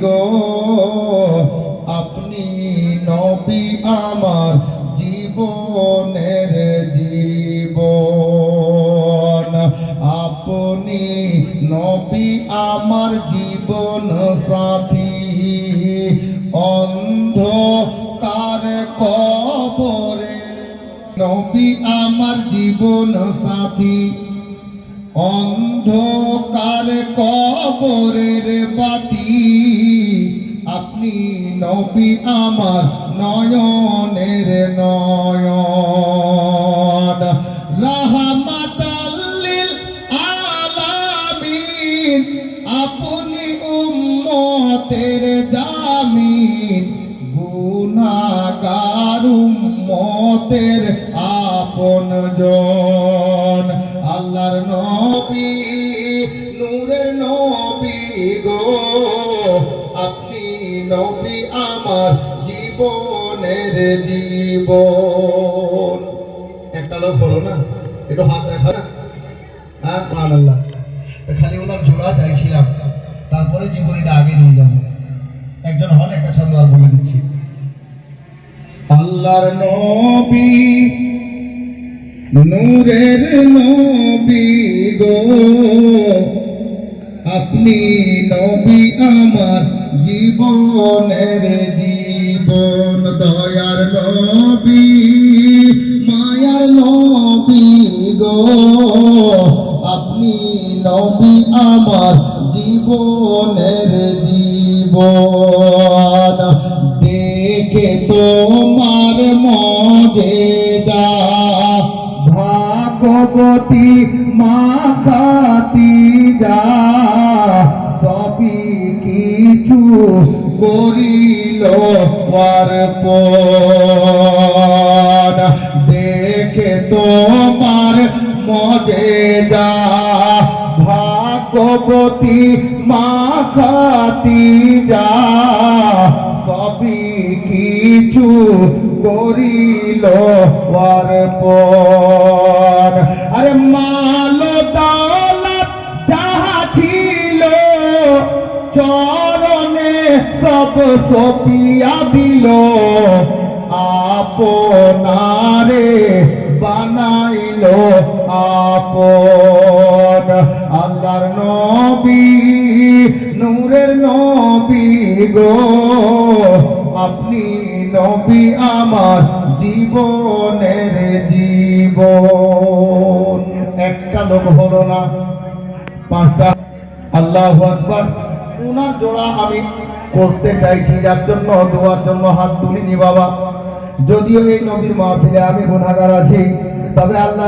গো আপনি নবী আমার জীবনের জীবন, আপনি নবী আমার জীবন সাথী। অন্ধকার কবরে নবী আমার জীবন সাথী, অন্ধকার কবরের বাতি, আপনি নবী আমার নয়নের নয়ন। রাহমাতাল লিল আলামিন, আপনি উম্মতের জামিন, গুনাহগার উম্মতের আপনজন। আল্লাহর নবী নূরের নবী গো আপনি নবী আমার জীবনের জীবন। একটা লোক হলো না, একটু হাত দেখা না, হ্যাঁ সুবহানাল্লাহ। খালি ওনার জোড়া চাইছিলাম, তারপরে জীবনীটা আগে নিয়ে যাব। একজন হন, একটা ছন্দ আর বলে দিচ্ছি। আল্লাহর নবী নূরের নবী গো আপনি নবী আমার জীবনের জীবন। দয়ার নবী মায়ার নবী গো আপনি নবী আমার জীবনের জীবন। দেখে তোমার মজেজা ভাগবতী মা খাতিজা, সবই কিছু করিল অর্পণ। দেখে তোমার মজেজা ভাগবতী মা খাতিজা, সবই কিছু করিল অর্পণ। আরে মাল দৌলত যাহা ছিল চরণে সব সপিয়া দিল, আপনারে বানাইল আপন। আল্লাহর নবী নূরের নবী গো আপনি নবী আমার জীবনের জীবন। একটা লোক হলো না, পাঁচটা। আল্লাহু আকবার। ওনার জোড়া আমি করতে চাইছি, যার জন্য দোয়ার জন্য হাত তুলিনি বাবা। যদিও এই নবীর মাহফিলে আমি গুনাহগার আছি, তবে আল্লাহ